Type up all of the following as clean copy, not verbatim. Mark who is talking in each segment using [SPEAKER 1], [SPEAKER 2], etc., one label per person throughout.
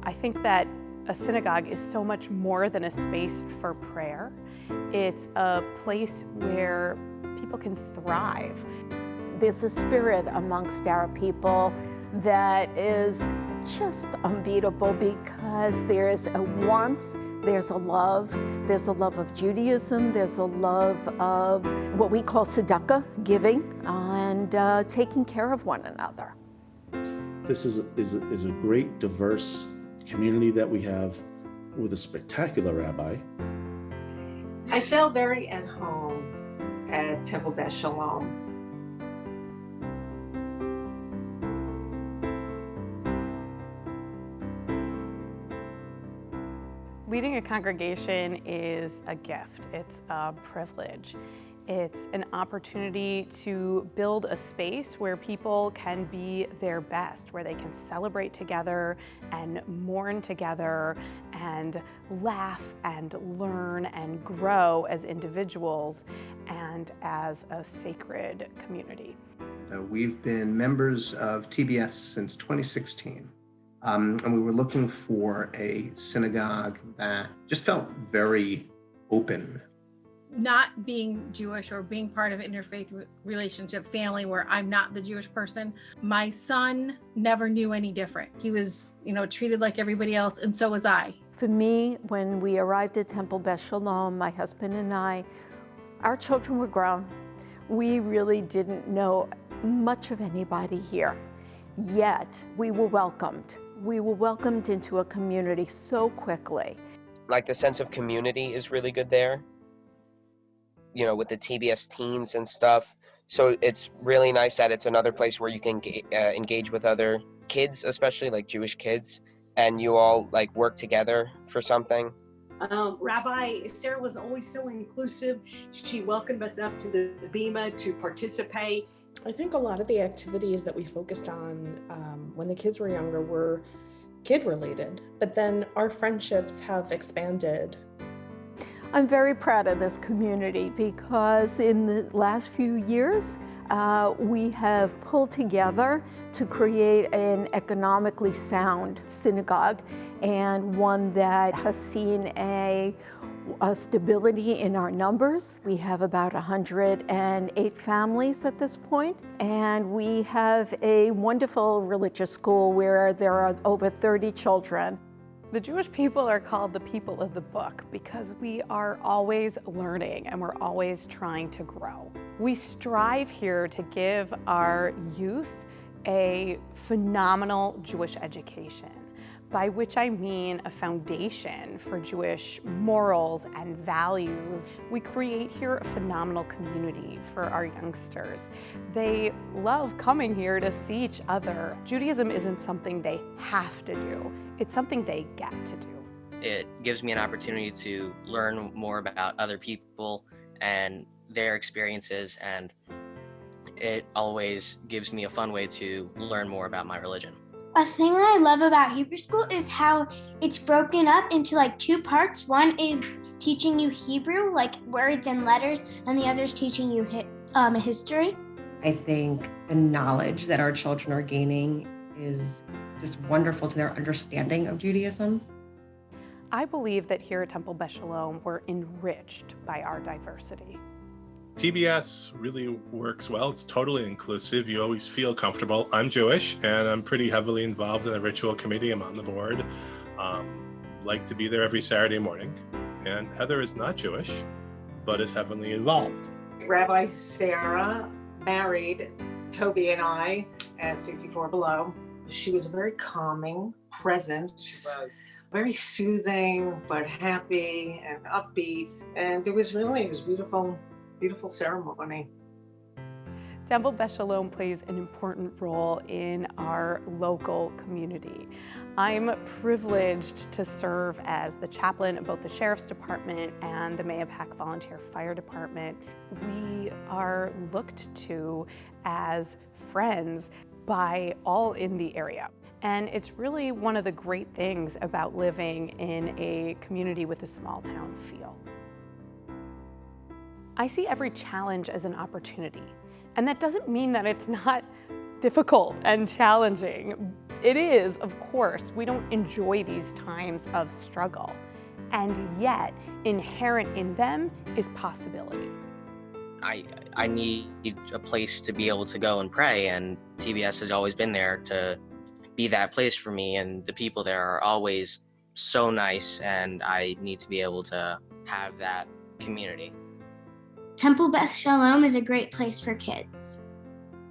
[SPEAKER 1] I think that a synagogue is so much more than a space for prayer. It's a place where people can thrive.
[SPEAKER 2] There's a spirit amongst our people that is just unbeatable because there's a warmth, there's a love of Judaism, there's a love of what we call tzedakah, giving, and taking care of one another.
[SPEAKER 3] This is a great, diverse community that we have with a spectacular rabbi.
[SPEAKER 4] I felt very at home at Temple Bet Shalom.
[SPEAKER 1] Leading a congregation is a gift. It's a privilege. It's an opportunity to build a space where people can be their best, where they can celebrate together and mourn together and laugh and learn and grow as individuals and as a sacred community.
[SPEAKER 5] We've been members of TBS since 2016. And we were looking for a synagogue that just felt very open.
[SPEAKER 6] Not being Jewish or being part of an interfaith relationship family where I'm not the Jewish person, my son never knew any different. He was, treated like everybody else, and so was I.
[SPEAKER 2] For me, when we arrived at Temple Bet Shalom, my husband and I, our children were grown. We really didn't know much of anybody here, yet we were welcomed. We were welcomed into a community so quickly.
[SPEAKER 7] Like the sense of community is really good there, with the TBS teens and stuff. So it's really nice that it's another place where you can engage with other kids, especially like Jewish kids, and you all like work together for something.
[SPEAKER 8] Rabbi Sarah was always so inclusive. She welcomed us up to the bima to participate.
[SPEAKER 9] I think a lot of the activities that we focused on when the kids were younger were kid-related, but then our friendships have expanded.
[SPEAKER 2] I'm very proud of this community because in the last few years, we have pulled together to create an economically sound synagogue and one that has seen a stability in our numbers. We have about 108 families at this point, and we have a wonderful religious school where there are over 30 children.
[SPEAKER 1] The Jewish people are called the people of the book because we are always learning and we're always trying to grow. We strive here to give our youth a phenomenal Jewish education, by which I mean a foundation for Jewish morals and values. We create here a phenomenal community for our youngsters. They love coming here to see each other. Judaism isn't something they have to do, it's something they get to do.
[SPEAKER 10] It gives me an opportunity to learn more about other people and their experiences, and it always gives me a fun way to learn more about my religion.
[SPEAKER 11] A thing I love about Hebrew school is how it's broken up into like two parts. One is teaching you Hebrew, like words and letters, and the other is teaching you history.
[SPEAKER 12] I think the knowledge that our children are gaining is just wonderful to their understanding of Judaism.
[SPEAKER 1] I believe that here at Temple Bet Shalom, we're enriched by our diversity.
[SPEAKER 13] TBS really works well. It's totally inclusive. You always feel comfortable. I'm Jewish, and I'm pretty heavily involved in the ritual committee. I'm on the board. Like to be there every Saturday morning. And Heather is not Jewish, but is heavily involved.
[SPEAKER 4] Rabbi Sarah married Tobi and I at 54 Below. She was a very calming presence.
[SPEAKER 10] She was.
[SPEAKER 4] Very soothing, but happy and upbeat. And it was beautiful. Beautiful ceremony.
[SPEAKER 1] Temple Bet Shalom plays an important role in our local community. I'm privileged to serve as the chaplain of both the Sheriff's Department and the Mahopac Volunteer Fire Department. We are looked to as friends by all in the area. And it's really one of the great things about living in a community with a small town feel. I see every challenge as an opportunity, and that doesn't mean that it's not difficult and challenging, It is, of course. We don't enjoy these times of struggle. And yet, inherent in them is possibility.
[SPEAKER 10] I need a place to be able to go and pray, and TBS has always been there to be that place for me, and the people there are always so nice, and I need to be able to have that community.
[SPEAKER 11] Temple Beth Shalom is a great place for kids.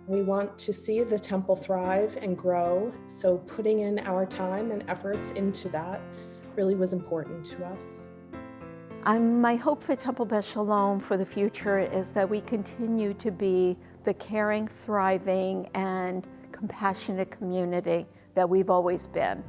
[SPEAKER 9] We want to see the temple thrive and grow, so putting in our time and efforts into that really was important to us.
[SPEAKER 2] My hope for Temple Beth Shalom for the future is that we continue to be the caring, thriving, and compassionate community that we've always been.